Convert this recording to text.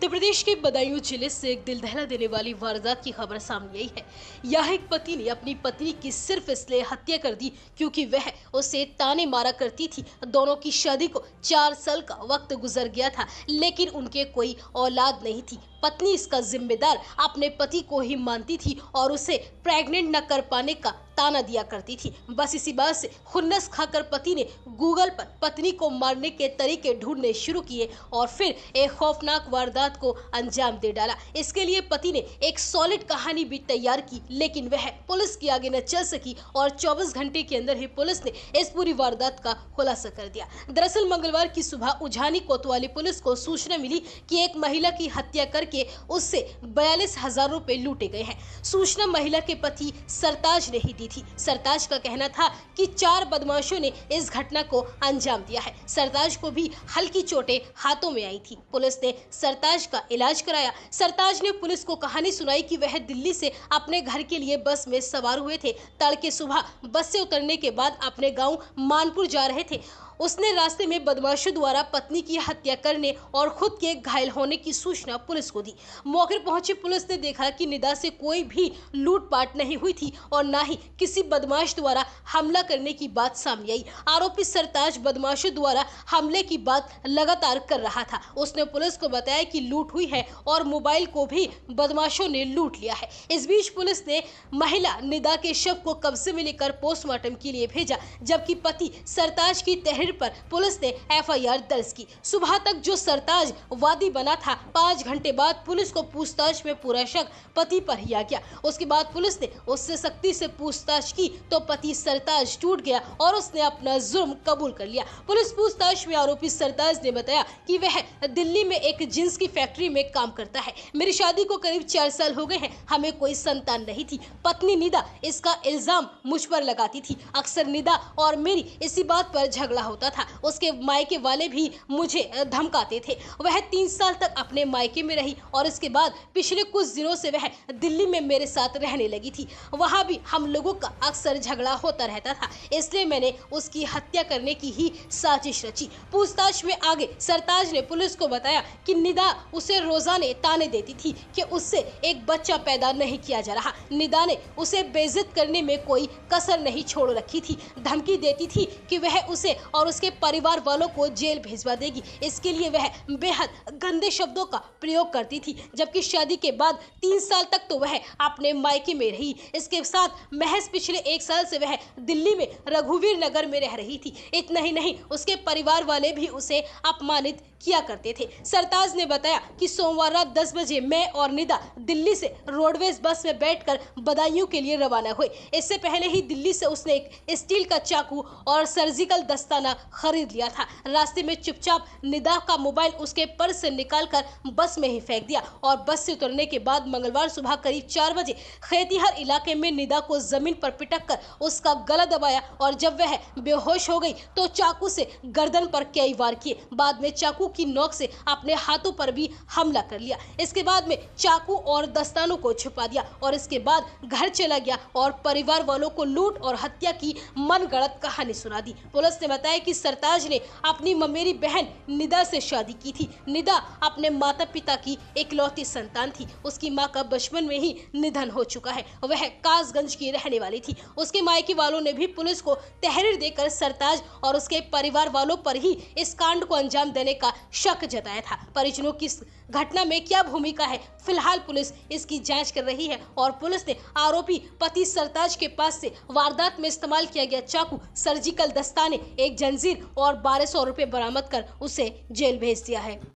उत्तर प्रदेश के बदायूं जिले से एक दिल दहला देने वाली वारदात की खबर सामने आई है। यहाँ एक पति ने अपनी पत्नी की सिर्फ इसलिए हत्या कर दी क्योंकि वह उसे ताने मारा करती थी। दोनों की शादी को 4 साल का वक्त गुजर गया था, लेकिन उनके कोई औलाद नहीं थी। पत्नी इसका जिम्मेदार अपने पति को ही मानती थी और उसे प्रेग्नेंट न कर पाने का ताना दिया करती थी। बस इसी बात से खुन्नस खाकर पति ने गूगल पर पत्नी को मारने के तरीके ढूंढने शुरू किए और फिर एक खौफनाक वारदात को अंजाम दे डाला। इसके लिए पति ने एक सॉलिड कहानी भी तैयार की, लेकिन वह पुलिस के आगे न चल सकी और 24 घंटे के अंदर ही पुलिस ने इस पूरी वारदात का खुलासा कर दिया। दरअसल मंगलवार की सुबह उझानी कोतवाली पुलिस को सूचना मिली कि एक महिला की हत्या करके उससे 42,000 रुपए लूटे गए हैं। सूचना महिला के पति सरताज ने ही दी थी। सरताज का कहना था कि 4 बदमाशों ने इस घटना को अंजाम दिया है। सरताज को भी हल्की चोटें हाथों में आई थी। पुलिस ने सरताज का इलाज कराया। सरताज ने पुलिस को कहानी सुनाई कि वह दिल्ली से अपने घर के लिए बस में सवार हुए थे। तड़के सुबह बस से उतरने के बाद अपने गांव मानपुर जा रहे थे। उसने रास्ते में बदमाशों द्वारा पत्नी की हत्या करने और खुद के घायल होने की सूचना पुलिस को दी। मौके पर पहुंची पुलिस ने देखा कि निदा से कोई भी लूटपाट नहीं हुई थी और ना ही किसी बदमाश द्वारा हमला करने की बात सामने आई। आरोपी सरताज बदमाशों द्वारा हमले की बात लगातार कर रहा था। उसने पुलिस को बताया कि लूट हुई है और मोबाइल को भी बदमाशों ने लूट लिया है। इस बीच पुलिस ने महिला निदा के शव को कब्जे में लेकर पोस्टमार्टम के लिए भेजा, जबकि पति सरताज की तहरीर पर पुलिस ने एफआईआर दर्ज की। सुबह तक जो सरताज वादी बना था, 5 घंटे बाद पुलिस को पूछताछ में पूरा शक पति पर ही आ गया। उसके बाद पुलिस ने उससे सख्ती से पूछताछ की तो पति सरताज टूट गया और उसने अपना जुर्म कबूल कर लिया। पुलिस पूछताछ में आरोपी सरताज ने बताया कि वह दिल्ली में एक जींस की फैक्ट्री में काम करता है। मेरी शादी को करीब 4 साल हो गए हैं, हमें कोई संतान नहीं थी। पत्नी निदा इसका इल्जाम मुझ पर लगाती थी। अक्सर निदा और मेरी इसी बात पर झगड़ा होता था। उसके मायके वाले भी मुझे धमकाते थे। वह 3 साल तक अपने मायके में रही और इसके बाद पिछले कुछ दिनों से वह दिल्ली में मेरे साथ रहने लगी थी। वहां भी हम लोगों का अक्सर झगड़ा होता रहता था, इसलिए मैंने उसकी हत्या करने की ही साजिश रची। पूछताछ में आगे सरताज ने पुलिस को बताया कि निदा उसे रोजाना ताने देती थी कि उससे एक बच्चा पैदा नहीं किया जा रहा। निदा ने उसे बेइज्जत करने में कोई कसर नहीं छोड़ रखी थी। धमकी देती थी कि वह उसे और उसके परिवार वालों को जेल भेजवा देगी। इसके लिए वह बेहद गंदे शब्दों का प्रयोग करती थी। जबकि शादी के बाद 3 साल तक तो वह अपने मायके में रही। इसके साथ महज पिछले 1 साल से वह दिल्ली में रघुवीर नगर में रह रही थी। इतना ही नहीं, उसके परिवार वाले भी उसे अपमानित किया करते थे। सरताज ने बताया कि सोमवार रात 10 बजे मैं और निदा दिल्ली से रोडवेज बस में बैठकर बदायूं के लिए रवाना हुए। इससे पहले ही दिल्ली से उसने एक स्टील का चाकू और सर्जिकल दस्ताना खरीद लिया था। रास्ते में चुपचाप निदा का मोबाइल उसके पर्स से निकालकर बस में ही फेंक दिया और बस से उतरने के बाद मंगलवार सुबह करीब 4 बजे खेतीहर इलाके में निदा को जमीन पर पिटक कर उसका गला दबाया और जब वह बेहोश हो गई तो चाकू से गर्दन पर कई वार किए। बाद में चाकू की नोक से अपने हाथों पर भी हमला कर लिया। इसके बाद में चाकू और दस्तानों को छुपा दिया और इसके बाद घर चला गया और परिवार वालों को लूट और हत्या की मनगढ़ंत कहानी सुना दी। पुलिस ने बताया कि सरताज ने अपनी ममेरी बहन निदा से शादी की थी। निदा अपने माता पिता की इकलौती संतान थी। उसकी मां का बचपन में ही निधन हो चुका है। वह कासगंज की रहने वाली थी। उसके मायके वालों ने भी पुलिस को तहरीर देकर सरताज और उसके परिवार वालों पर ही इस कांड को अंजाम देने का शक जताया था। परिजनों की इस घटना में क्या भूमिका है, फिलहाल पुलिस इसकी जांच कर रही है और पुलिस ने आरोपी पति सरताज के पास से वारदात में इस्तेमाल किया गया चाकू, सर्जिकल दस्ताने, एक जंजीर और 1200 रुपए बरामद कर उसे जेल भेज दिया है।